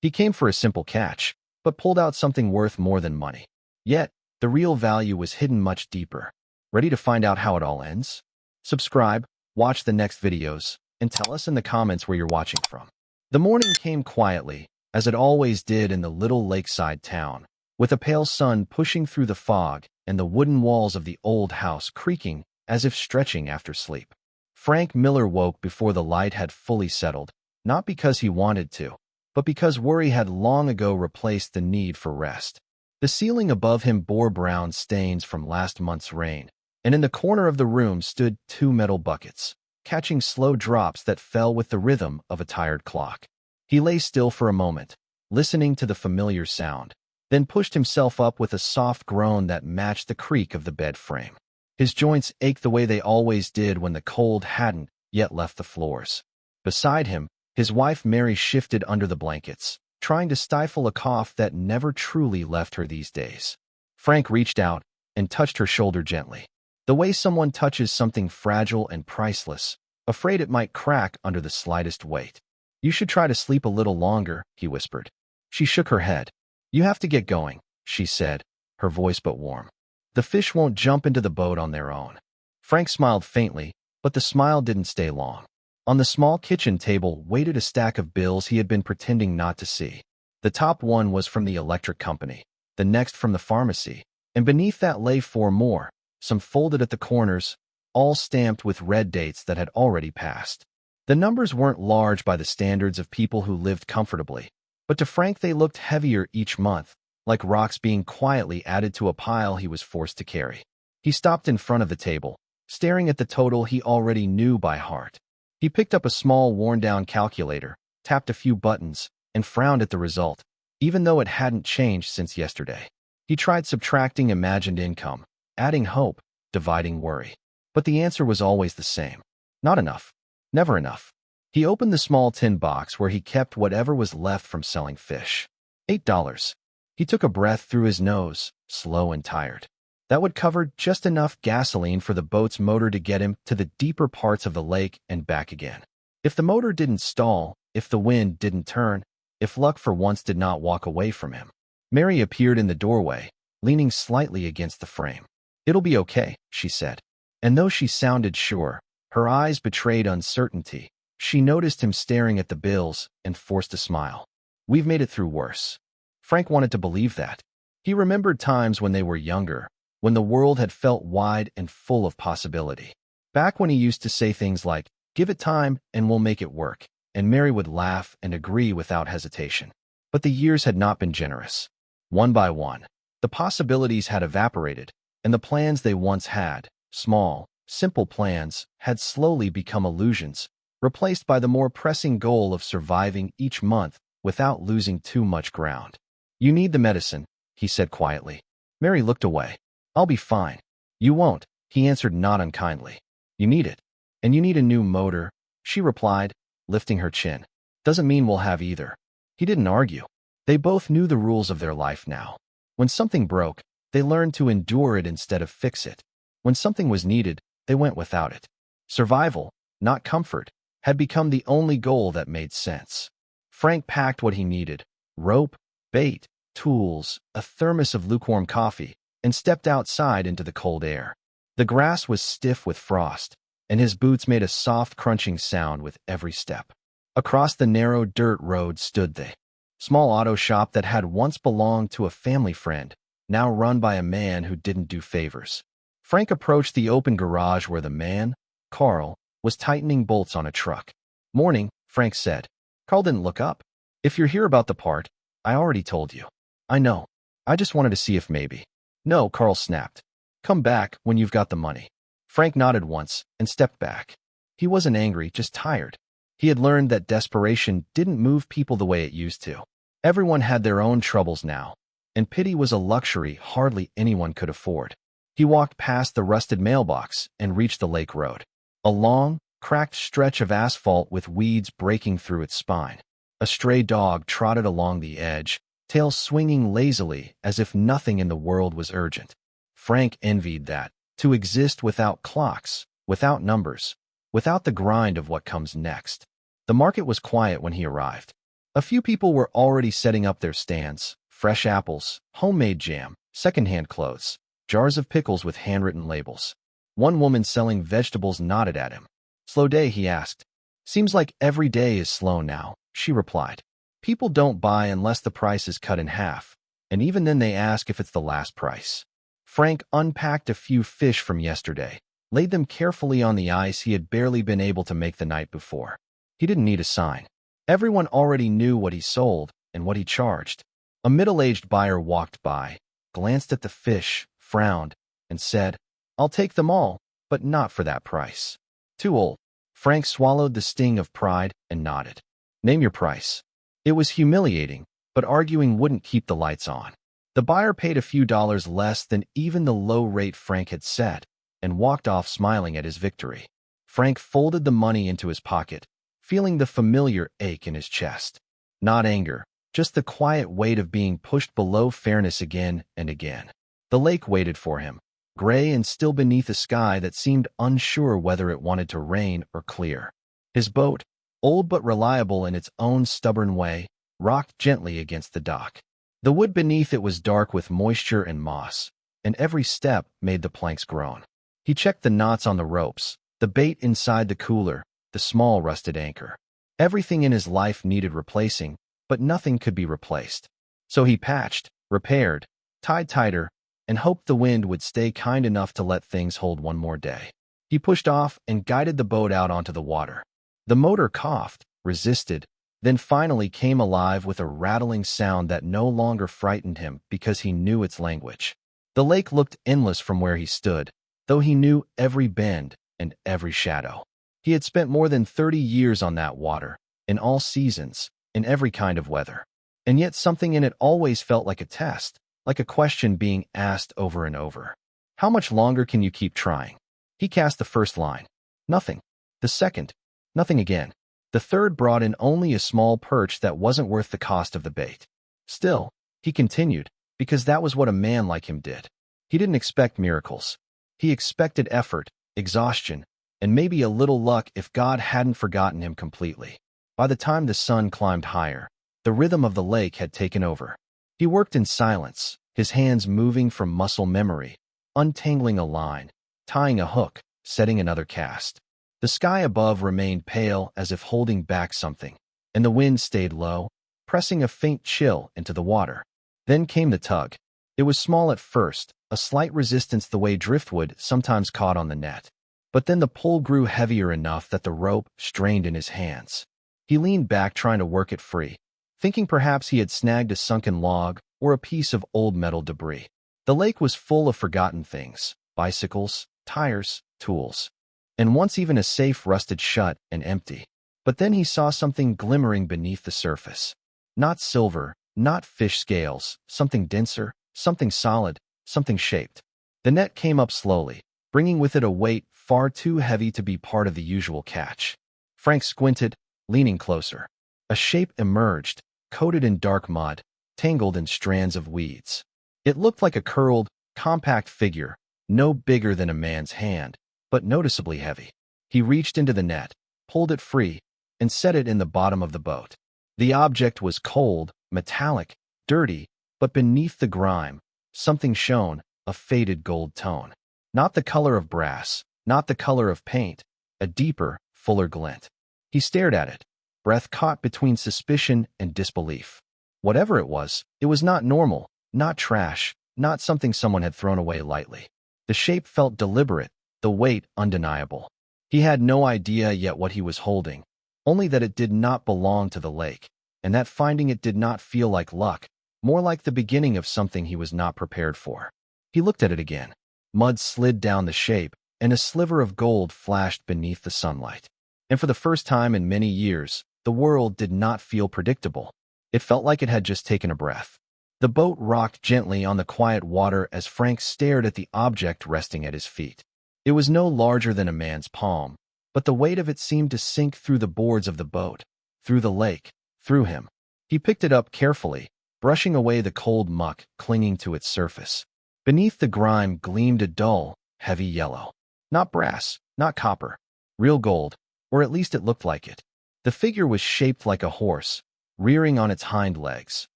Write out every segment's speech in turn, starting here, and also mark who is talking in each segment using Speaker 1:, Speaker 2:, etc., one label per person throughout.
Speaker 1: He came for a simple catch, but pulled out something worth more than money. Yet, the real value was hidden much deeper. Ready to find out how it all ends? Subscribe, watch the next videos, and tell us in the comments where you're watching from. The morning came quietly, as it always did in the little lakeside town, with a pale sun pushing through the fog and the wooden walls of the old house creaking as if stretching after sleep. Frank Miller woke before the light had fully settled, not because he wanted to, but because worry had long ago replaced the need for rest. The ceiling above him bore brown stains from last month's rain, and in the corner of the room stood 2 metal buckets, catching slow drops that fell with the rhythm of a tired clock. He lay still for a moment, listening to the familiar sound, then pushed himself up with a soft groan that matched the creak of the bed frame. His joints ached the way they always did when the cold hadn't yet left the floors. Beside him, his wife Mary shifted under the blankets, trying to stifle a cough that never truly left her these days. Frank reached out and touched her shoulder gently, the way someone touches something fragile and priceless, afraid it might crack under the slightest weight. "You should try to sleep a little longer," he whispered. She shook her head. "You have to get going," she said, her voice but warm. "The fish won't jump into the boat on their own." Frank smiled faintly, but the smile didn't stay long. On the small kitchen table waited a stack of bills he had been pretending not to see. The top one was from the electric company, the next from the pharmacy, and beneath that lay 4 more, some folded at the corners, all stamped with red dates that had already passed. The numbers weren't large by the standards of people who lived comfortably, but to Frank they looked heavier each month, like rocks being quietly added to a pile he was forced to carry. He stopped in front of the table, staring at the total he already knew by heart. He picked up a small, worn-down calculator, tapped a few buttons, and frowned at the result, even though it hadn't changed since yesterday. He tried subtracting imagined income, adding hope, dividing worry. But the answer was always the same. Not enough. Never enough. He opened the small tin box where he kept whatever was left from selling fish. $8. He took a breath through his nose, slow and tired. That would cover just enough gasoline for the boat's motor to get him to the deeper parts of the lake and back again. If the motor didn't stall, if the wind didn't turn, if luck for once did not walk away from him. Mary appeared in the doorway, leaning slightly against the frame. "It'll be okay," she said. And though she sounded sure, her eyes betrayed uncertainty. She noticed him staring at the bills and forced a smile. "We've made it through worse." Frank wanted to believe that. He remembered times when they were younger, when the world had felt wide and full of possibility. Back when he used to say things like, "Give it time and we'll make it work," and Mary would laugh and agree without hesitation. But the years had not been generous. One by one, the possibilities had evaporated, and the plans they once had, small, simple plans, had slowly become illusions, replaced by the more pressing goal of surviving each month without losing too much ground. "You need the medicine," he said quietly. Mary looked away. "I'll be fine." "You won't," he answered not unkindly. "You need it. And you need a new motor," she replied, lifting her chin. "Doesn't mean we'll have either." He didn't argue. They both knew the rules of their life now. When something broke, they learned to endure it instead of fix it. When something was needed, they went without it. Survival, not comfort, had become the only goal that made sense. Frank packed what he needed: rope, bait, tools, a thermos of lukewarm coffee, and stepped outside into the cold air. The grass was stiff with frost, and his boots made a soft crunching sound with every step. Across the narrow dirt road stood the small auto shop that had once belonged to a family friend, now run by a man who didn't do favors. Frank approached the open garage where the man, Carl, was tightening bolts on a truck. "Morning," Frank said. Carl didn't look up. "If you're here about the part, I already told you." "I know. I just wanted to see if maybe." "No," Carl snapped. "Come back when you've got the money." Frank nodded once and stepped back. He wasn't angry, just tired. He had learned that desperation didn't move people the way it used to. Everyone had their own troubles now, and pity was a luxury hardly anyone could afford. He walked past the rusted mailbox and reached the lake road. A long, cracked stretch of asphalt with weeds breaking through its spine. A stray dog trotted along the edge, tail swinging lazily as if nothing in the world was urgent. Frank envied that, to exist without clocks, without numbers, without the grind of what comes next. The market was quiet when he arrived. A few people were already setting up their stands: fresh apples, homemade jam, secondhand clothes, jars of pickles with handwritten labels. One woman selling vegetables nodded at him. "Slow day?" he asked. "Seems like every day is slow now," she replied. "People don't buy unless the price is cut in half, and even then they ask if it's the last price." Frank unpacked a few fish from yesterday, laid them carefully on the ice he had barely been able to make the night before. He didn't need a sign. Everyone already knew what he sold and what he charged. A middle-aged buyer walked by, glanced at the fish, frowned, and said, "I'll take them all, but not for that price." "Too old." Frank swallowed the sting of pride and nodded. "Name your price." It was humiliating, but arguing wouldn't keep the lights on. The buyer paid a few dollars less than even the low rate Frank had set, and walked off smiling at his victory. Frank folded the money into his pocket, feeling the familiar ache in his chest. Not anger, just the quiet weight of being pushed below fairness again and again. The lake waited for him, gray and still beneath a sky that seemed unsure whether it wanted to rain or clear. His boat, old but reliable in its own stubborn way, rocked gently against the dock. The wood beneath it was dark with moisture and moss, and every step made the planks groan. He checked the knots on the ropes, the bait inside the cooler, the small rusted anchor. Everything in his life needed replacing, but nothing could be replaced. So he patched, repaired, tied tighter, and hoped the wind would stay kind enough to let things hold one more day. He pushed off and guided the boat out onto the water. The motor coughed, resisted, then finally came alive with a rattling sound that no longer frightened him because he knew its language. The lake looked endless from where he stood, though he knew every bend and every shadow. He had spent more than 30 years on that water, in all seasons, in every kind of weather. And yet something in it always felt like a test, like a question being asked over and over. How much longer can you keep trying? He cast the first line. Nothing. The second. Nothing again. The third brought in only a small perch that wasn't worth the cost of the bait. Still, he continued, because that was what a man like him did. He didn't expect miracles. He expected effort, exhaustion, and maybe a little luck if God hadn't forgotten him completely. By the time the sun climbed higher, the rhythm of the lake had taken over. He worked in silence, his hands moving from muscle memory, untangling a line, tying a hook, setting another cast. The sky above remained pale as if holding back something, and the wind stayed low, pressing a faint chill into the water. Then came the tug. It was small at first, a slight resistance the way driftwood sometimes caught on the net. But then the pull grew heavier enough that the rope strained in his hands. He leaned back trying to work it free, thinking perhaps he had snagged a sunken log or a piece of old metal debris. The lake was full of forgotten things: bicycles, tires, tools, and once even a safe rusted shut and empty. But then he saw something glimmering beneath the surface. Not silver, not fish scales, something denser, something solid, something shaped. The net came up slowly, bringing with it a weight far too heavy to be part of the usual catch. Frank squinted, leaning closer. A shape emerged, coated in dark mud, tangled in strands of weeds. It looked like a curled, compact figure, no bigger than a man's hand, but noticeably heavy. He reached into the net, pulled it free, and set it in the bottom of the boat. The object was cold, metallic, dirty, but beneath the grime, something shone, a faded gold tone. Not the color of brass, not the color of paint, a deeper, fuller glint. He stared at it, breath caught between suspicion and disbelief. Whatever it was not normal, not trash, not something someone had thrown away lightly. The shape felt deliberate, the weight undeniable. He had no idea yet what he was holding, only that it did not belong to the lake, and that finding it did not feel like luck, more like the beginning of something he was not prepared for. He looked at it again. Mud slid down the shape, and a sliver of gold flashed beneath the sunlight. And for the first time in many years, the world did not feel predictable. It felt like it had just taken a breath. The boat rocked gently on the quiet water as Frank stared at the object resting at his feet. It was no larger than a man's palm, but the weight of it seemed to sink through the boards of the boat, through the lake, through him. He picked it up carefully, brushing away the cold muck clinging to its surface. Beneath the grime gleamed a dull, heavy yellow. Not brass, not copper. Real gold, or at least it looked like it. The figure was shaped like a horse, rearing on its hind legs,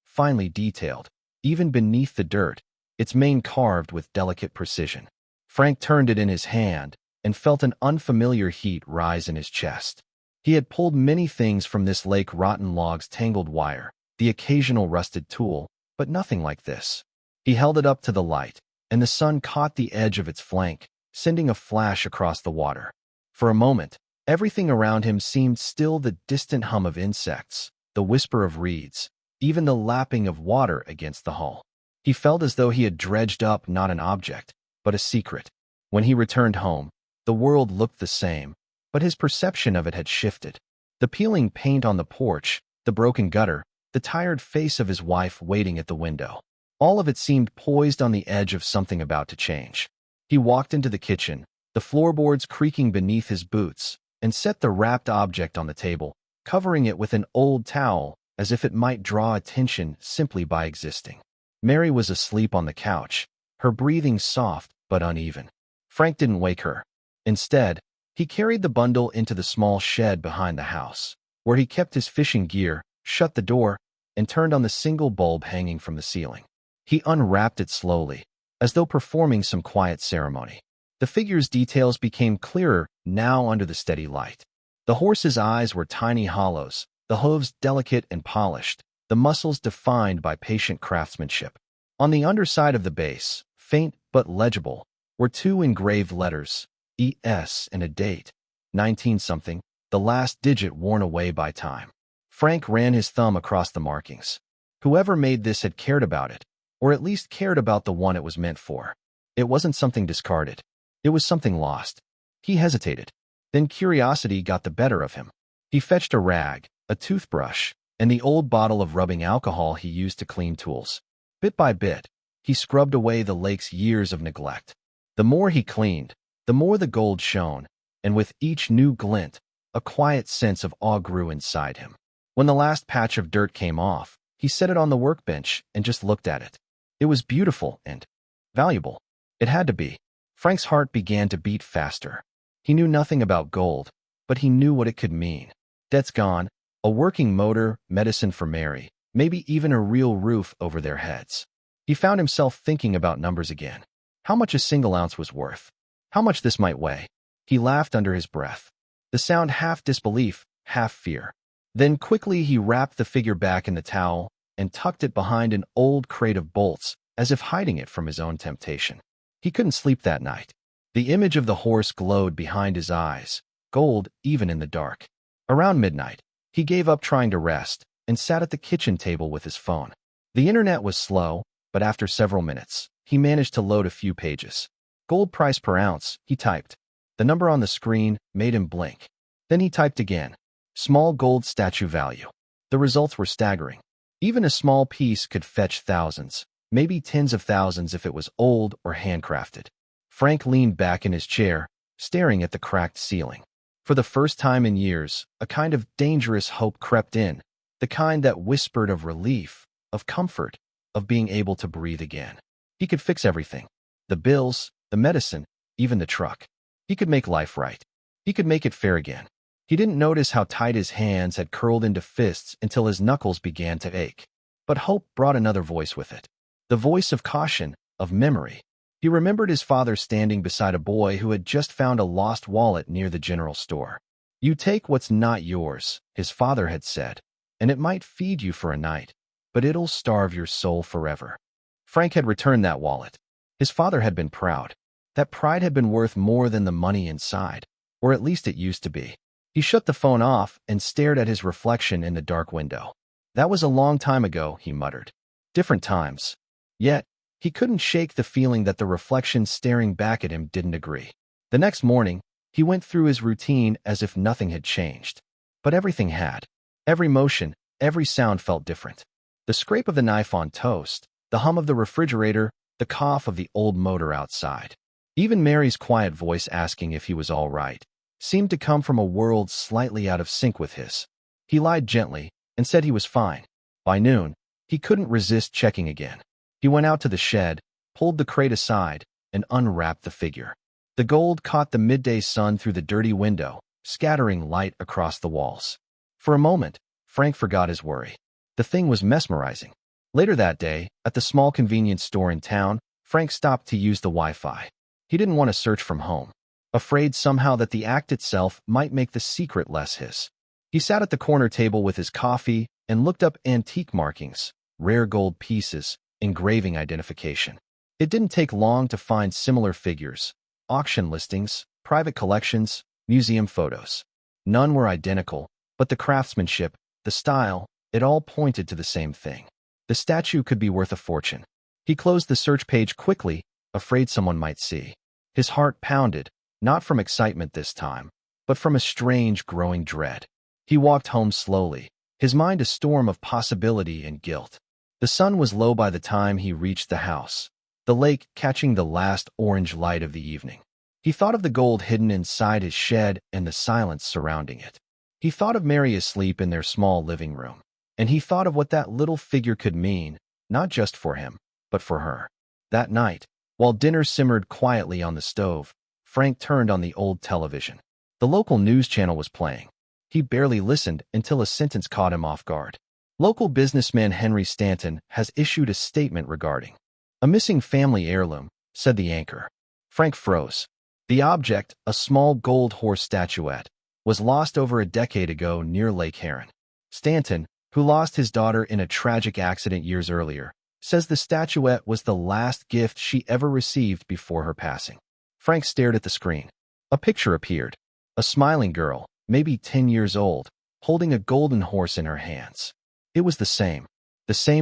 Speaker 1: finely detailed. Even beneath the dirt, its mane carved with delicate precision. Frank turned it in his hand and felt an unfamiliar heat rise in his chest. He had pulled many things from this lake: rotten logs, tangled wire, the occasional rusted tool, but nothing like this. He held it up to the light, and the sun caught the edge of its flank, sending a flash across the water. For a moment, everything around him seemed still: the distant hum of insects, the whisper of reeds, even the lapping of water against the hull. He felt as though he had dredged up not an object, but a secret. When he returned home, the world looked the same, but his perception of it had shifted. The peeling paint on the porch, the broken gutter, the tired face of his wife waiting at the window. All of it seemed poised on the edge of something about to change. He walked into the kitchen, the floorboards creaking beneath his boots, and set the wrapped object on the table, covering it with an old towel, as if it might draw attention simply by existing. Mary was asleep on the couch, her breathing soft but uneven. Frank didn't wake her. Instead, he carried the bundle into the small shed behind the house, where he kept his fishing gear, shut the door, and turned on the single bulb hanging from the ceiling. He unwrapped it slowly, as though performing some quiet ceremony. The figure's details became clearer now under the steady light. The horse's eyes were tiny hollows, the hooves delicate and polished, the muscles defined by patient craftsmanship. On the underside of the base, faint but legible, were two engraved letters, ES, and a date, 19-something, the last digit worn away by time. Frank ran his thumb across the markings. Whoever made this had cared about it, or at least cared about the one it was meant for. It wasn't something discarded. It was something lost. He hesitated. Then curiosity got the better of him. He fetched a rag, a toothbrush, and the old bottle of rubbing alcohol he used to clean tools. Bit by bit, he scrubbed away the lake's years of neglect. The more he cleaned, the more the gold shone, and with each new glint, a quiet sense of awe grew inside him. When the last patch of dirt came off, he set it on the workbench and just looked at it. It was beautiful and valuable. It had to be. Frank's heart began to beat faster. He knew nothing about gold, but he knew what it could mean. Debts gone, a working motor, medicine for Mary, maybe even a real roof over their heads. He found himself thinking about numbers again. How much a single ounce was worth? How much this might weigh? He laughed under his breath. The sound half disbelief, half fear. Then quickly he wrapped the figure back in the towel and tucked it behind an old crate of bolts, as if hiding it from his own temptation. He couldn't sleep that night. The image of the horse glowed behind his eyes, gold even in the dark. Around midnight, he gave up trying to rest and sat at the kitchen table with his phone. The internet was slow, but after several minutes, he managed to load a few pages. Gold price per ounce, he typed. The number on the screen made him blink. Then he typed again. Small gold statue value. The results were staggering. Even a small piece could fetch thousands, maybe tens of thousands if it was old or handcrafted. Frank leaned back in his chair, staring at the cracked ceiling. For the first time in years, a kind of dangerous hope crept in, the kind that whispered of relief, of comfort, of being able to breathe again. He could fix everything. The bills, the medicine, even the truck. He could make life right. He could make it fair again. He didn't notice how tight his hands had curled into fists until his knuckles began to ache. But hope brought another voice with it. The voice of caution, of memory. He remembered his father standing beside a boy who had just found a lost wallet near the general store. You take what's not yours, his father had said, and it might feed you for a night, but it'll starve your soul forever. Frank had returned that wallet. His father had been proud. That pride had been worth more than the money inside, or at least it used to be. He shut the phone off and stared at his reflection in the dark window. That was a long time ago, he muttered. Different times. Yet, he couldn't shake the feeling that the reflection staring back at him didn't agree. The next morning, he went through his routine as if nothing had changed. But everything had. Every motion, every sound felt different. The scrape of the knife on toast, the hum of the refrigerator, the cough of the old motor outside. Even Mary's quiet voice asking if he was all right seemed to come from a world slightly out of sync with his. He lied gently and said he was fine. By noon, he couldn't resist checking again. He went out to the shed, pulled the crate aside, and unwrapped the figure. The gold caught the midday sun through the dirty window, scattering light across the walls. For a moment, Frank forgot his worry. The thing was mesmerizing. Later that day, at the small convenience store in town, Frank stopped to use the Wi-Fi. He didn't want to search from home, afraid somehow that the act itself might make the secret less his. He sat at the corner table with his coffee and looked up antique markings, rare gold pieces, engraving identification. It didn't take long to find similar figures, auction listings, private collections, museum photos. None were identical, but the craftsmanship, the style, it all pointed to the same thing. The statue could be worth a fortune. He closed the search page quickly, afraid someone might see. His heart pounded, not from excitement this time, but from a strange, growing dread. He walked home slowly, his mind a storm of possibility and guilt. The sun was low by the time he reached the house, the lake catching the last orange light of the evening. He thought of the gold hidden inside his shed and the silence surrounding it. He thought of Mary asleep in their small living room, and he thought of what that little figure could mean, not just for him, but for her. That night, while dinner simmered quietly on the stove, Frank turned on the old television. The local news channel was playing. He barely listened until a sentence caught him off guard. Local businessman Henry Stanton has issued a statement regarding a missing family heirloom, said the anchor. Frank froze. The object, a small gold horse statuette, was lost over a decade ago near Lake Heron. Stanton, who lost his daughter in a tragic accident years earlier, says the statuette was the last gift she ever received before her passing. Frank stared at the screen. A picture appeared. A smiling girl, maybe 10 years old, holding a golden horse in her hands. It was the same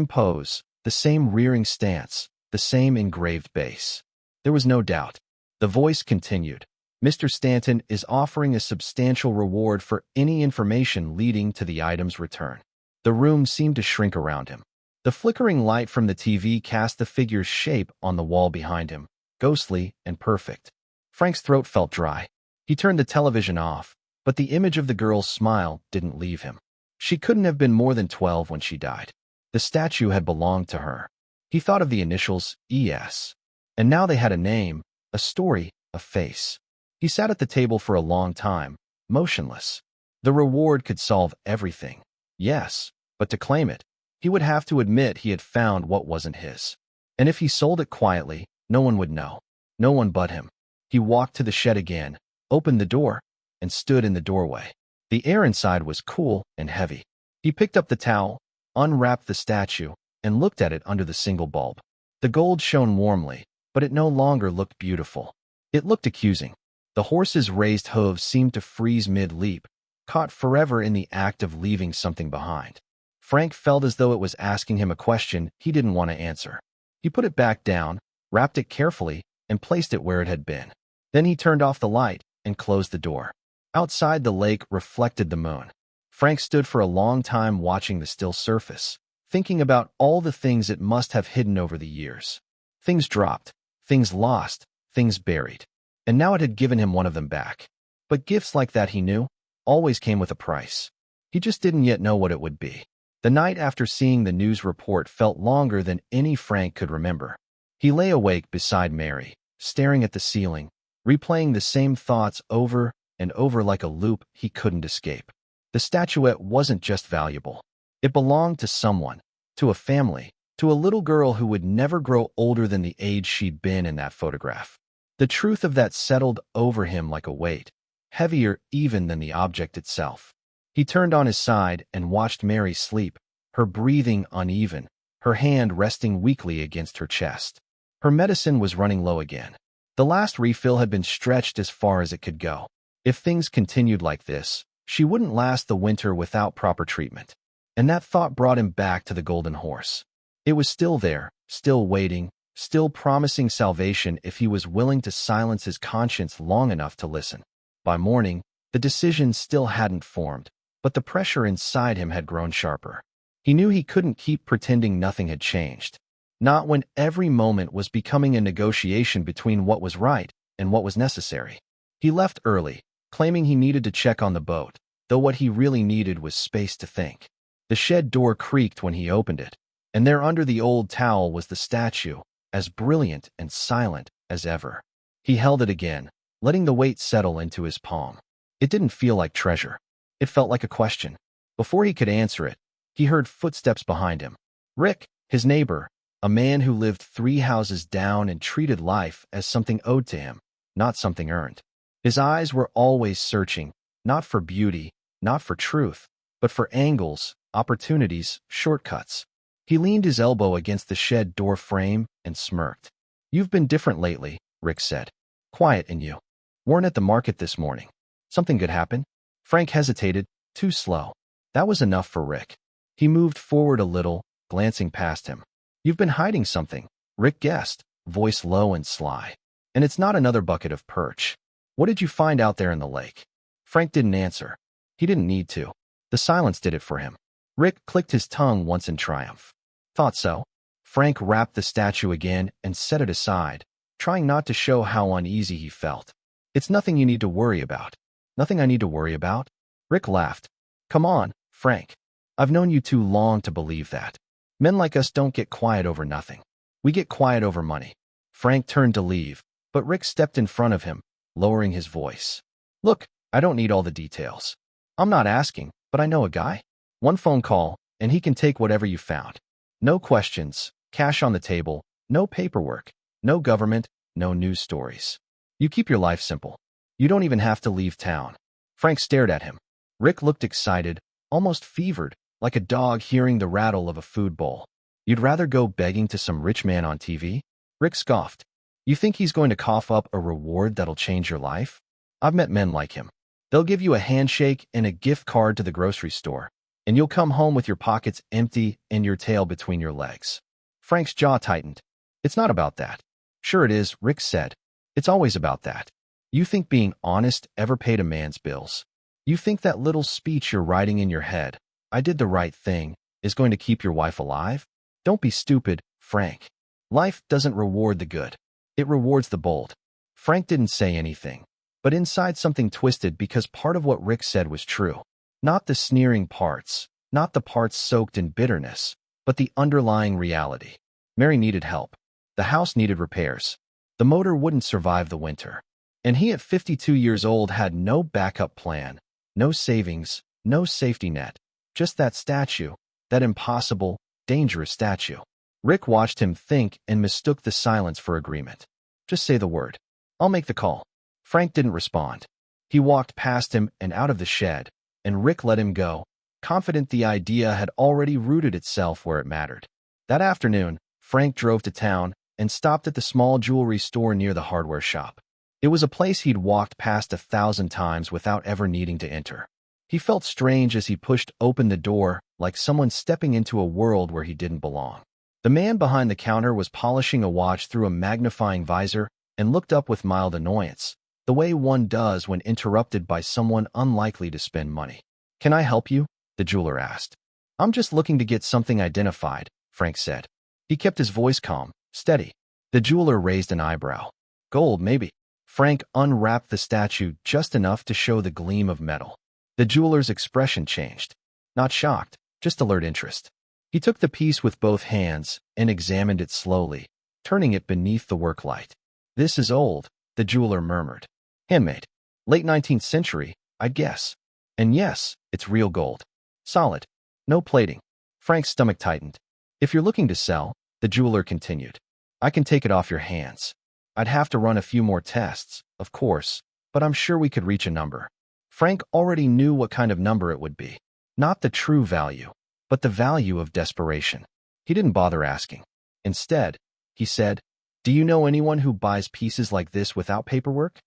Speaker 1: pose, the same rearing stance, the same engraved base. There was no doubt. The voice continued. Mr. Stanton is offering a substantial reward for any information leading to the item's return. The room seemed to shrink around him. The flickering light from the TV cast the figure's shape on the wall behind him, ghostly and perfect. Frank's throat felt dry. He turned the television off, but the image of the girl's smile didn't leave him. She couldn't have been more than 12 when she died. The statue had belonged to her. He thought of the initials, ES. And now they had a name, a story, a face. He sat at the table for a long time, motionless. The reward could solve everything. Yes, but to claim it, he would have to admit he had found what wasn't his. And if he sold it quietly, no one would know. No one but him. He walked to the shed again, opened the door, and stood in the doorway. The air inside was cool and heavy. He picked up the towel, unwrapped the statue, and looked at it under the single bulb. The gold shone warmly, but it no longer looked beautiful. It looked accusing. The horse's raised hooves seemed to freeze mid-leap, caught forever in the act of leaving something behind. Frank felt as though it was asking him a question he didn't want to answer. He put it back down, wrapped it carefully, and placed it where it had been. Then he turned off the light and closed the door. Outside, the lake reflected the moon. Frank stood for a long time watching the still surface, thinking about all the things it must have hidden over the years. Things dropped, things lost, things buried. And now it had given him one of them back. But gifts like that, he knew, always came with a price. He just didn't yet know what it would be. The night after seeing the news report felt longer than any Frank could remember. He lay awake beside Mary, staring at the ceiling, replaying the same thoughts over and over like a loop he couldn't escape. The statuette wasn't just valuable. It belonged to someone, to a family, to a little girl who would never grow older than the age she'd been in that photograph. The truth of that settled over him like a weight, heavier even than the object itself. He turned on his side and watched Mary sleep, her breathing uneven, her hand resting weakly against her chest. Her medicine was running low again. The last refill had been stretched as far as it could go. If things continued like this, she wouldn't last the winter without proper treatment. And that thought brought him back to the golden horse. It was still there, still waiting, still promising salvation if he was willing to silence his conscience long enough to listen. By morning, the decision still hadn't formed, but the pressure inside him had grown sharper. He knew he couldn't keep pretending nothing had changed. Not when every moment was becoming a negotiation between what was right and what was necessary. He left early, claiming he needed to check on the boat, though what he really needed was space to think. The shed door creaked when he opened it, and there under the old towel was the statue, as brilliant and silent as ever. He held it again, letting the weight settle into his palm. It didn't feel like treasure. It felt like a question. Before he could answer it, He heard footsteps behind him. Rick, his neighbor, a man who lived 3 houses down and treated life as something owed to him, not something earned. His eyes were always searching, not for beauty, not for truth, but for angles, opportunities, shortcuts. He leaned his elbow against the shed door frame and smirked. "You've been different lately," Rick said. "Quiet in you. Weren't at the market this morning. Something good happen?" Frank hesitated, too slow. That was enough for Rick. He moved forward a little, glancing past him. "You've been hiding something," Rick guessed, voice low and sly. "And it's not another bucket of perch. What did you find out there in the lake?" Frank didn't answer. He didn't need to. The silence did it for him. Rick clicked his tongue once in triumph. "Thought so." Frank wrapped the statue again and set it aside, trying not to show how uneasy he felt. "It's nothing you need to worry about." "Nothing I need to worry about?" Rick laughed. "Come on, Frank. I've known you too long to believe that. Men like us don't get quiet over nothing. We get quiet over money." Frank turned to leave, but Rick stepped in front of him, lowering his voice. "Look, I don't need all the details. I'm not asking, but I know a guy. One phone call, and he can take whatever you found. No questions, cash on the table, no paperwork, no government, no news stories. You keep your life simple. You don't even have to leave town." Frank stared at him. Rick looked excited, almost fevered, like a dog hearing the rattle of a food bowl. "You'd rather go begging to some rich man on TV?" Rick scoffed. "You think he's going to cough up a reward that'll change your life? I've met men like him. They'll give you a handshake and a gift card to the grocery store, and you'll come home with your pockets empty and your tail between your legs." Frank's jaw tightened. "It's not about that." "Sure it is," Rick said. "It's always about that. You think being honest ever paid a man's bills? You think that little speech you're writing in your head, 'I did the right thing,' is going to keep your wife alive? Don't be stupid, Frank. Life doesn't reward the good. It rewards the bold." Frank didn't say anything, but inside something twisted because part of what Rick said was true. Not the sneering parts, not the parts soaked in bitterness, but the underlying reality. Mary needed help. The house needed repairs. The motor wouldn't survive the winter. And he at 52 years old had no backup plan, no savings, no safety net. Just that statue, that impossible, dangerous statue. Rick watched him think and mistook the silence for agreement. "Just say the word. I'll make the call." Frank didn't respond. He walked past him and out of the shed, and Rick let him go, confident the idea had already rooted itself where it mattered. That afternoon, Frank drove to town and stopped at the small jewelry store near the hardware shop. It was a place he'd walked past 1,000 times without ever needing to enter. He felt strange as he pushed open the door, like someone stepping into a world where he didn't belong. The man behind the counter was polishing a watch through a magnifying visor and looked up with mild annoyance, the way one does when interrupted by someone unlikely to spend money. "Can I help you?" the jeweler asked. "I'm just looking to get something identified," Frank said. He kept his voice calm, steady. The jeweler raised an eyebrow. "Gold, maybe." Frank unwrapped the statue just enough to show the gleam of metal. The jeweler's expression changed. Not shocked, just alert interest. He took the piece with both hands and examined it slowly, turning it beneath the work light. "This is old," the jeweler murmured. "Handmade. Late 19th century, I'd guess. And yes, it's real gold. Solid. No plating." Frank's stomach tightened. "If you're looking to sell," the jeweler continued, "I can take it off your hands. I'd have to run a few more tests, of course, but I'm sure we could reach a number." Frank already knew what kind of number it would be. Not the true value, but the value of desperation. He didn't bother asking. Instead, he said, "Do you know anyone who buys pieces like this without paperwork?"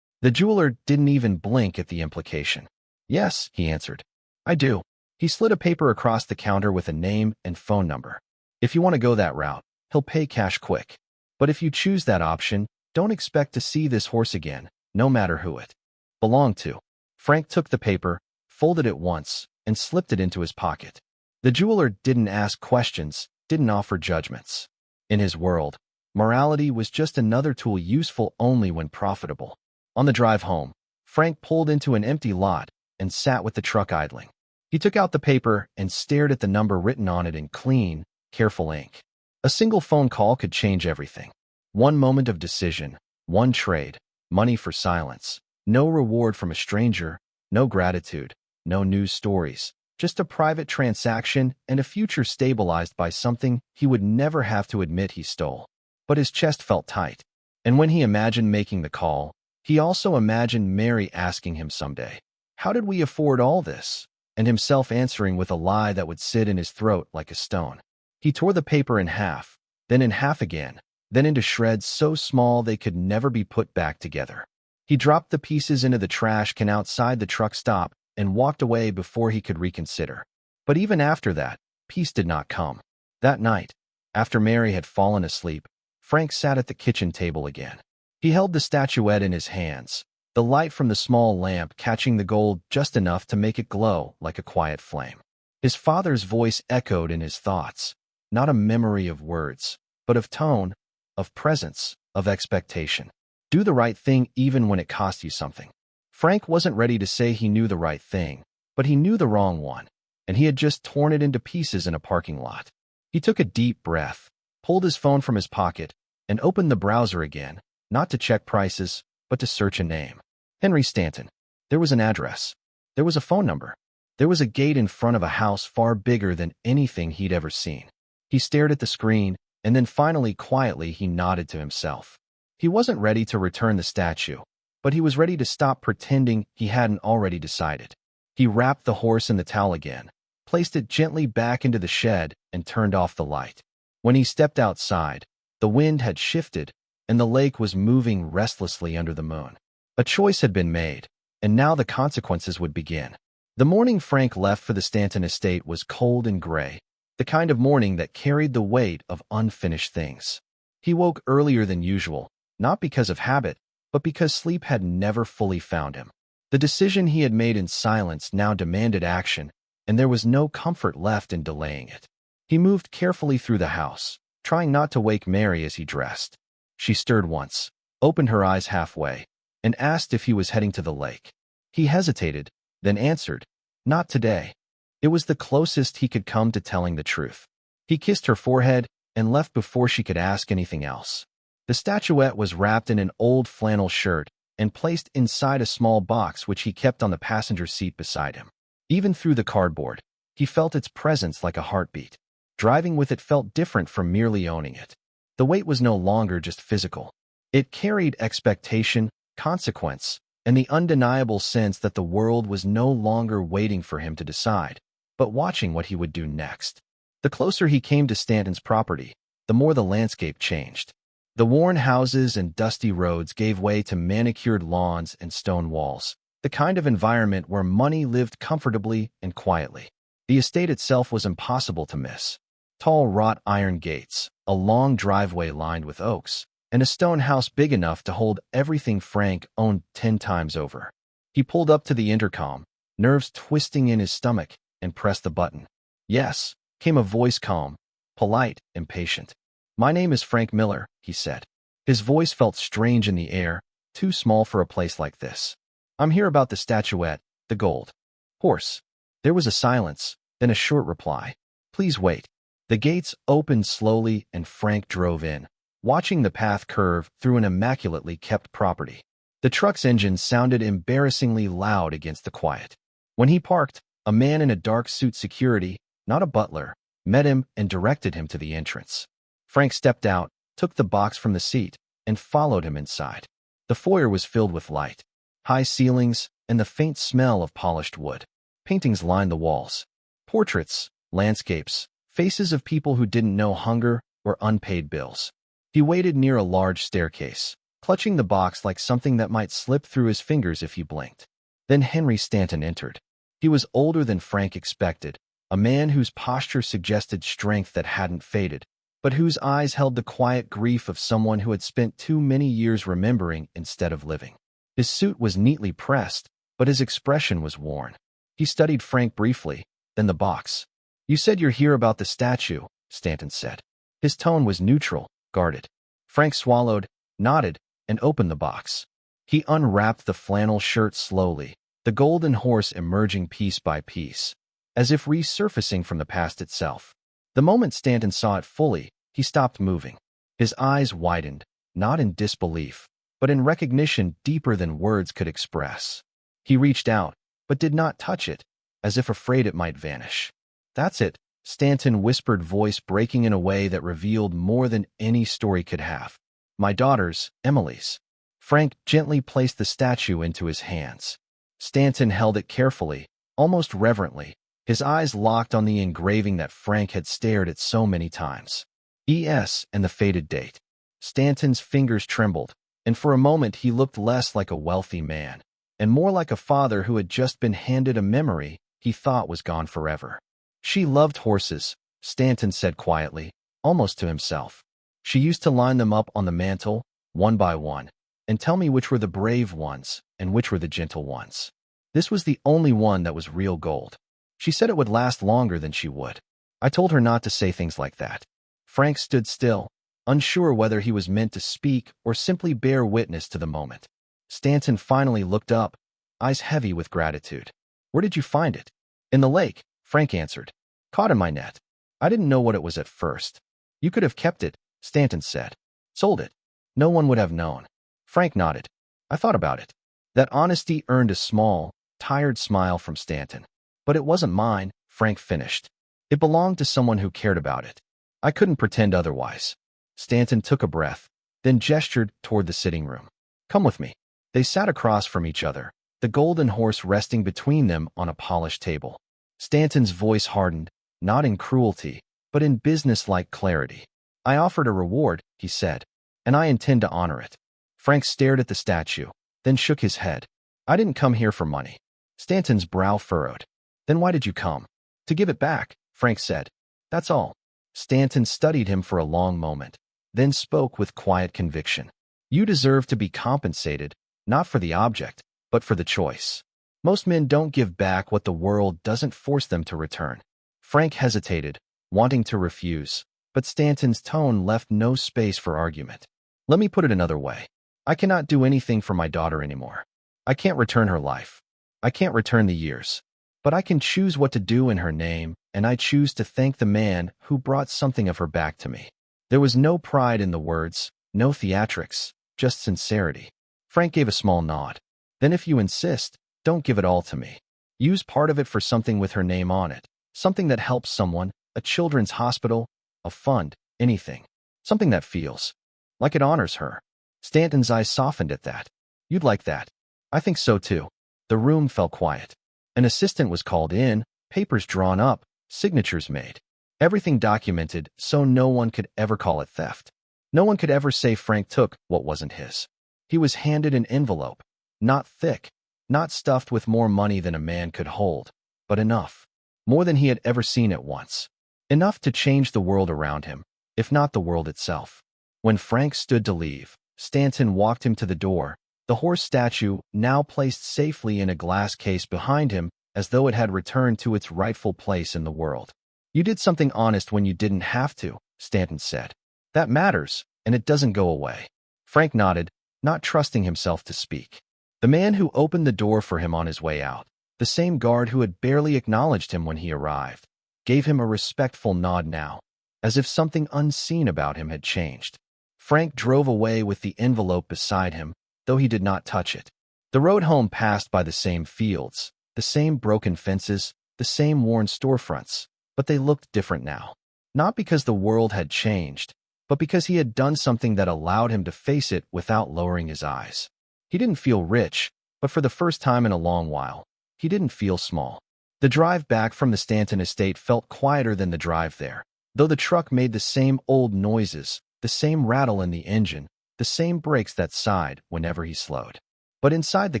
Speaker 1: The jeweler didn't even blink at the implication. "Yes," he answered. "I do." He slid a paper across the counter with a name and phone number. "If you want to go that route, he'll pay cash quick. But if you choose that option, don't expect to see this horse again, no matter who it belonged to." Frank took the paper, folded it once, and slipped it into his pocket. The jeweler didn't ask questions, didn't offer judgments. In his world, morality was just another tool useful only when profitable. On the drive home, Frank pulled into an empty lot and sat with the truck idling. He took out the paper and stared at the number written on it in clean, careful ink. A single phone call could change everything. One moment of decision, one trade, money for silence, no reward from a stranger, no gratitude, no news stories, Just a private transaction and a future stabilized by something he would never have to admit he stole. But his chest felt tight. And when he imagined making the call, he also imagined Mary asking him someday, "How did we afford all this?" and himself answering with a lie that would sit in his throat like a stone. He tore the paper in half, then in half again, then into shreds so small they could never be put back together. He dropped the pieces into the trash can outside the truck stop and walked away before he could reconsider. But even after that, peace did not come. That night, after Mary had fallen asleep, Frank sat at the kitchen table again. He held the statuette in his hands, the light from the small lamp catching the gold just enough to make it glow like a quiet flame. His father's voice echoed in his thoughts, not a memory of words, but of tone, of presence, of expectation. Do the right thing even when it costs you something. Frank wasn't ready to say he knew the right thing, but he knew the wrong one, and he had just torn it into pieces in a parking lot. He took a deep breath, pulled his phone from his pocket, and opened the browser again, not to check prices, but to search a name. Henry Stanton. There was an address. There was a phone number. There was a gate in front of a house far bigger than anything he'd ever seen. He stared at the screen, and then finally quietly he nodded to himself. He wasn't ready to return the statue, but he was ready to stop pretending he hadn't already decided. He wrapped the horse in the towel again, placed it gently back into the shed, and turned off the light. When he stepped outside, the wind had shifted, and the lake was moving restlessly under the moon. A choice had been made, and now the consequences would begin. The morning Frank left for the Stanton estate was cold and gray, the kind of morning that carried the weight of unfinished things. He woke earlier than usual, not because of habit, but because sleep had never fully found him. The decision he had made in silence now demanded action, and there was no comfort left in delaying it. He moved carefully through the house, trying not to wake Mary as he dressed. She stirred once, opened her eyes halfway, and asked if he was heading to the lake. He hesitated, then answered, "Not today." It was the closest he could come to telling the truth. He kissed her forehead and left before she could ask anything else. The statuette was wrapped in an old flannel shirt and placed inside a small box which he kept on the passenger seat beside him. Even through the cardboard, he felt its presence like a heartbeat. Driving with it felt different from merely owning it. The weight was no longer just physical. It carried expectation, consequence, and the undeniable sense that the world was no longer waiting for him to decide, but watching what he would do next. The closer he came to Stanton's property, the more the landscape changed. The worn houses and dusty roads gave way to manicured lawns and stone walls, the kind of environment where money lived comfortably and quietly. The estate itself was impossible to miss. Tall wrought iron gates, a long driveway lined with oaks, and a stone house big enough to hold everything Frank owned 10 times over. He pulled up to the intercom, nerves twisting in his stomach, and pressed the button. "Yes," came a voice, calm, polite, impatient. "My name is Frank Miller," he said. His voice felt strange in the air, too small for a place like this. "I'm here about the statuette, the gold horse." There was a silence, then a short reply. "Please wait." The gates opened slowly and Frank drove in, watching the path curve through an immaculately kept property. The truck's engine sounded embarrassingly loud against the quiet. When he parked, a man in a dark suit security, not a butler, met him and directed him to the entrance. Frank stepped out, took the box from the seat, and followed him inside. The foyer was filled with light, high ceilings, and the faint smell of polished wood. Paintings lined the walls. Portraits, landscapes, faces of people who didn't know hunger or unpaid bills. He waited near a large staircase, clutching the box like something that might slip through his fingers if he blinked. Then Henry Stanton entered. He was older than Frank expected, a man whose posture suggested strength that hadn't faded, but whose eyes held the quiet grief of someone who had spent too many years remembering instead of living. His suit was neatly pressed, but his expression was worn. He studied Frank briefly, then the box. "You said you're here about the statue," Stanton said. His tone was neutral, guarded. Frank swallowed, nodded, and opened the box. He unwrapped the flannel shirt slowly, the golden horse emerging piece by piece, as if resurfacing from the past itself. The moment Stanton saw it fully, he stopped moving. His eyes widened, not in disbelief, but in recognition deeper than words could express. He reached out, but did not touch it, as if afraid it might vanish. "That's it," Stanton whispered, voice breaking in a way that revealed more than any story could have. "My daughter's, Emily's." Frank gently placed the statue into his hands. Stanton held it carefully, almost reverently, his eyes locked on the engraving that Frank had stared at so many times. "E.S. and the faded date." Stanton's fingers trembled, and for a moment he looked less like a wealthy man, and more like a father who had just been handed a memory he thought was gone forever. "She loved horses," Stanton said quietly, almost to himself. "She used to line them up on the mantel, one by one, and tell me which were the brave ones and which were the gentle ones. This was the only one that was real gold. She said it would last longer than she would. I told her not to say things like that." Frank stood still, unsure whether he was meant to speak or simply bear witness to the moment. Stanton finally looked up, eyes heavy with gratitude. "Where did you find it?" "In the lake," Frank answered. "Caught in my net. I didn't know what it was at first." "You could have kept it," Stanton said. "Sold it. No one would have known." Frank nodded. "I thought about it." That honesty earned a small, tired smile from Stanton. "But it wasn't mine," Frank finished. "It belonged to someone who cared about it. I couldn't pretend otherwise." Stanton took a breath, then gestured toward the sitting room. "Come with me." They sat across from each other, the golden horse resting between them on a polished table. Stanton's voice hardened, not in cruelty, but in business-like clarity. "I offered a reward," he said, "and I intend to honor it." Frank stared at the statue, then shook his head. "I didn't come here for money." Stanton's brow furrowed. "Then why did you come?" "To give it back," Frank said. "That's all." Stanton studied him for a long moment, then spoke with quiet conviction. "You deserve to be compensated, not for the object, but for the choice. Most men don't give back what the world doesn't force them to return." Frank hesitated, wanting to refuse, but Stanton's tone left no space for argument. "Let me put it another way. I cannot do anything for my daughter anymore. I can't return her life. I can't return the years. But I can choose what to do in her name, and I choose to thank the man who brought something of her back to me." There was no pride in the words, no theatrics, just sincerity. Frank gave a small nod. "Then if you insist, don't give it all to me. Use part of it for something with her name on it, something that helps someone, a children's hospital, a fund, anything. Something that feels like it honors her." Stanton's eyes softened at that. "You'd like that." "I think so too." The room fell quiet. An assistant was called in, papers drawn up, signatures made. Everything documented so no one could ever call it theft. No one could ever say Frank took what wasn't his. He was handed an envelope, not thick, not stuffed with more money than a man could hold, but enough. More than he had ever seen at once. Enough to change the world around him, if not the world itself. When Frank stood to leave, Stanton walked him to the door, the horse statue now placed safely in a glass case behind him as though it had returned to its rightful place in the world. "You did something honest when you didn't have to," Stanton said. "That matters, and it doesn't go away." Frank nodded, not trusting himself to speak. The man who opened the door for him on his way out, the same guard who had barely acknowledged him when he arrived, gave him a respectful nod now, as if something unseen about him had changed. Frank drove away with the envelope beside him, though he did not touch it. The road home passed by the same fields, the same broken fences, the same worn storefronts, but they looked different now. Not because the world had changed, but because he had done something that allowed him to face it without lowering his eyes. He didn't feel rich, but for the first time in a long while, he didn't feel small. The drive back from the Stanton estate felt quieter than the drive there, though the truck made the same old noises, the same rattle in the engine, the same brakes that sighed whenever he slowed. But inside the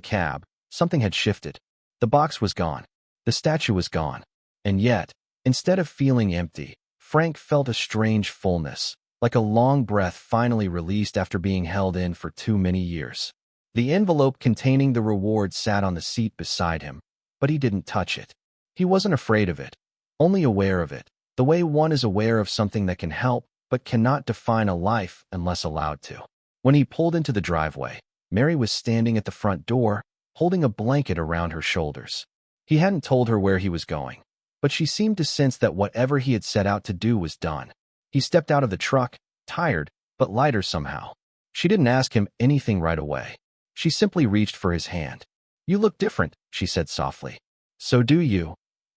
Speaker 1: cab, something had shifted. The box was gone. The statue was gone. And yet, instead of feeling empty, Frank felt a strange fullness, like a long breath finally released after being held in for too many years. The envelope containing the reward sat on the seat beside him, but he didn't touch it. He wasn't afraid of it, only aware of it, the way one is aware of something that can help but cannot define a life unless allowed to. When he pulled into the driveway, Mary was standing at the front door, holding a blanket around her shoulders. He hadn't told her where he was going, but she seemed to sense that whatever he had set out to do was done. He stepped out of the truck, tired, but lighter somehow. She didn't ask him anything right away. She simply reached for his hand. "You look different," she said softly. "So do you."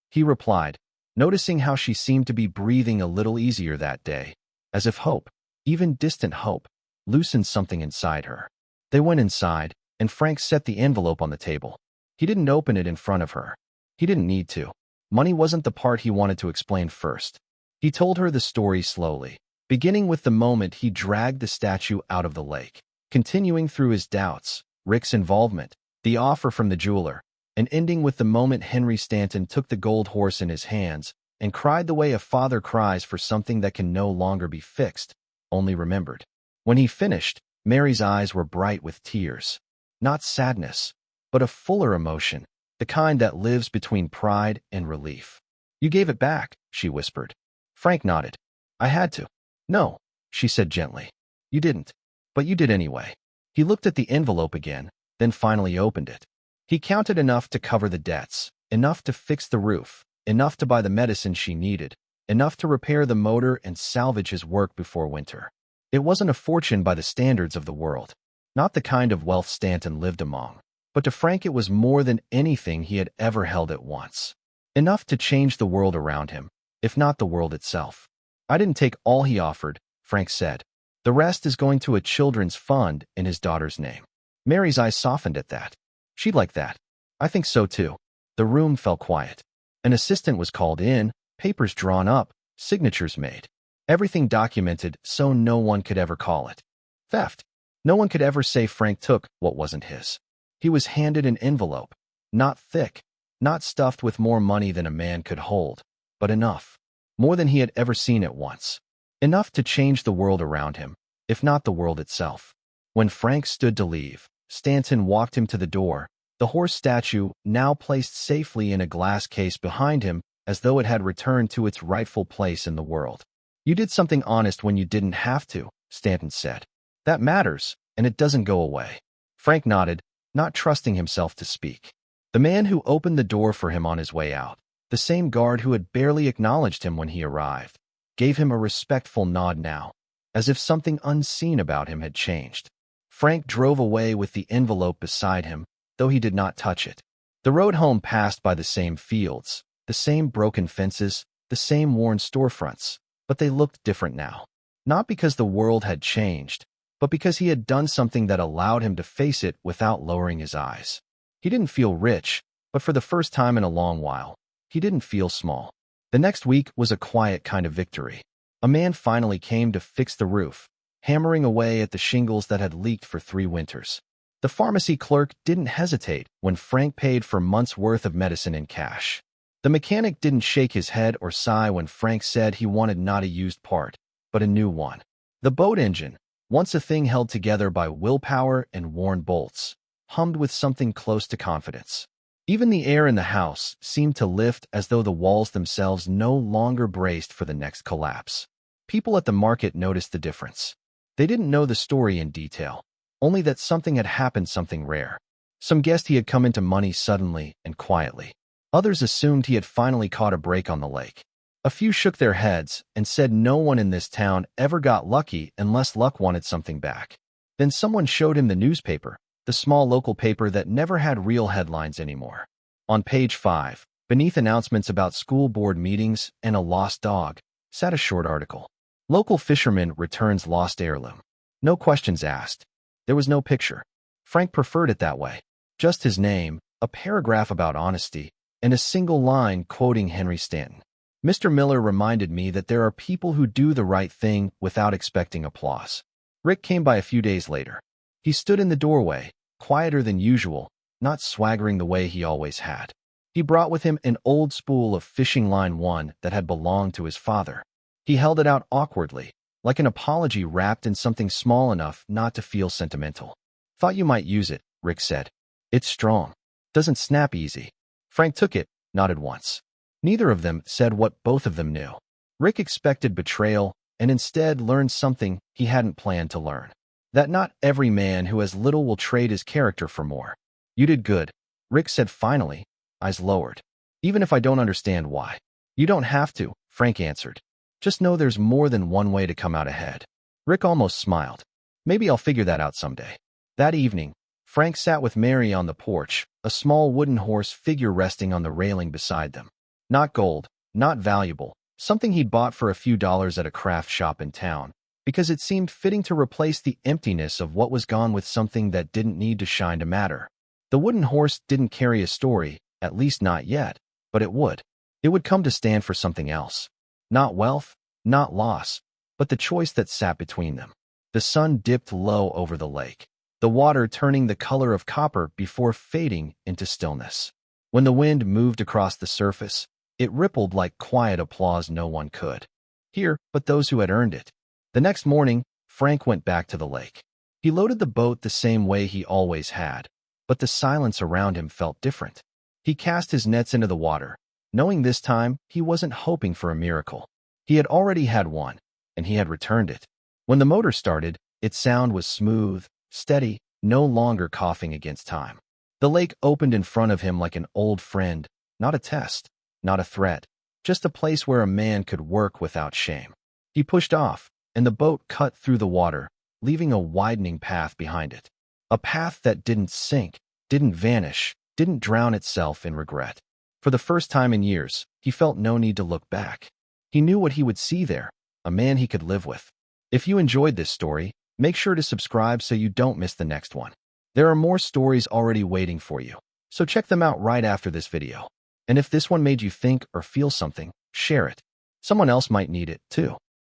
Speaker 1: he replied, noticing how she seemed to be breathing a little easier that day, as if hope, even distant hope, loosened something inside her. They went inside, and Frank set the envelope on the table. He didn't open it in front of her. He didn't need to. Money wasn't the part he wanted to explain first. He told her the story slowly, beginning with the moment he dragged the statue out of the lake, continuing through his doubts, Rick's involvement, the offer from the jeweler, and ending with the moment Henry Stanton took the gold horse in his hands and cried the way a father cries for something that can no longer be fixed, only remembered. When he finished, Mary's eyes were bright with tears. Not sadness, but a fuller emotion, the kind that lives between pride and relief. "You gave it back," she whispered. Frank nodded. "I had to." "No," she said gently. "You didn't. But you did anyway." He looked at the envelope again, then finally opened it. He counted enough to cover the debts, enough to fix the roof, enough to buy the medicine she needed, enough to repair the motor and salvage his work before winter. It wasn't a fortune by the standards of the world, not the kind of wealth Stanton lived among, but to Frank it was more than anything he had ever held at once. Enough to change the world around him, if not the world itself. "I didn't take all he offered," Frank said. "The rest is going to a children's fund in his daughter's name." Mary's eyes softened at that. "She'd like that." "I think so too." The room fell quiet. An assistant was called in, papers drawn up, signatures made. Everything documented so no one could ever call it theft. No one could ever say Frank took what wasn't his. He was handed an envelope, not thick, not stuffed with more money than a man could hold, but enough. More than he had ever seen at once. Enough to change the world around him, if not the world itself. When Frank stood to leave, Stanton walked him to the door, the horse statue now placed safely in a glass case behind him as though it had returned to its rightful place in the world. "You did something honest when you didn't have to," Stanton said. "That matters, and it doesn't go away." Frank nodded, not trusting himself to speak. The man who opened the door for him on his way out, the same guard who had barely acknowledged him when he arrived, gave him a respectful nod now, as if something unseen about him had changed. Frank drove away with the envelope beside him, though he did not touch it. The road home passed by the same fields, the same broken fences, the same worn storefronts, but they looked different now. Not because the world had changed, but because he had done something that allowed him to face it without lowering his eyes. He didn't feel rich, but for the first time in a long while, he didn't feel small. The next week was a quiet kind of victory. A man finally came to fix the roof, hammering away at the shingles that had leaked for 3 winters. The pharmacy clerk didn't hesitate when Frank paid for months' worth of medicine in cash. The mechanic didn't shake his head or sigh when Frank said he wanted not a used part, but a new one. The boat engine, once a thing held together by willpower and worn bolts, hummed with something close to confidence. Even the air in the house seemed to lift as though the walls themselves no longer braced for the next collapse. People at the market noticed the difference. They didn't know the story in detail, only that something had happened, something rare. Some guessed he had come into money suddenly and quietly. Others assumed he had finally caught a break on the lake. A few shook their heads and said no one in this town ever got lucky unless luck wanted something back. Then someone showed him the newspaper, the small local paper that never had real headlines anymore. On page 5, beneath announcements about school board meetings and a lost dog, sat a short article. Local fisherman returns lost heirloom. No questions asked. There was no picture. Frank preferred it that way. Just his name, a paragraph about honesty, and a single line quoting Henry Stanton. Mr. Miller reminded me that there are people who do the right thing without expecting applause. Rick came by a few days later. He stood in the doorway, quieter than usual, not swaggering the way he always had. He brought with him an old spool of fishing line 1 that had belonged to his father. He held it out awkwardly, like an apology wrapped in something small enough not to feel sentimental. "Thought you might use it," Rick said. "It's strong. Doesn't snap easy." Frank took it, nodded once. Neither of them said what both of them knew. Rick expected betrayal, and instead learned something he hadn't planned to learn. That not every man who has little will trade his character for more. "You did good," Rick said finally, eyes lowered. "Even if I don't understand why." "You don't have to," Frank answered. "Just know there's more than one way to come out ahead." Rick almost smiled. "Maybe I'll figure that out someday." That evening, Frank sat with Mary on the porch, a small wooden horse figure resting on the railing beside them. Not gold, not valuable, something he'd bought for a few dollars at a craft shop in town, because it seemed fitting to replace the emptiness of what was gone with something that didn't need to shine to matter. The wooden horse didn't carry a story, at least not yet, but it would. It would come to stand for something else. Not wealth, not loss, but the choice that sat between them. The sun dipped low over the lake, the water turning the color of copper before fading into stillness. When the wind moved across the surface, it rippled like quiet applause no one could hear but those who had earned it. The next morning, Frank went back to the lake. He loaded the boat the same way he always had, but the silence around him felt different. He cast his nets into the water, knowing this time he wasn't hoping for a miracle. He had already had one, and he had returned it. When the motor started, its sound was smooth, steady, no longer coughing against time. The lake opened in front of him like an old friend, not a test, not a threat, just a place where a man could work without shame. He pushed off, and the boat cut through the water, leaving a widening path behind it. A path that didn't sink, didn't vanish, didn't drown itself in regret. For the first time in years, he felt no need to look back. He knew what he would see there, a man he could live with. If you enjoyed this story, make sure to subscribe so you don't miss the next one. There are more stories already waiting for you, so check them out right after this video. And if this one made you think or feel something, share it. Someone else might need it, too.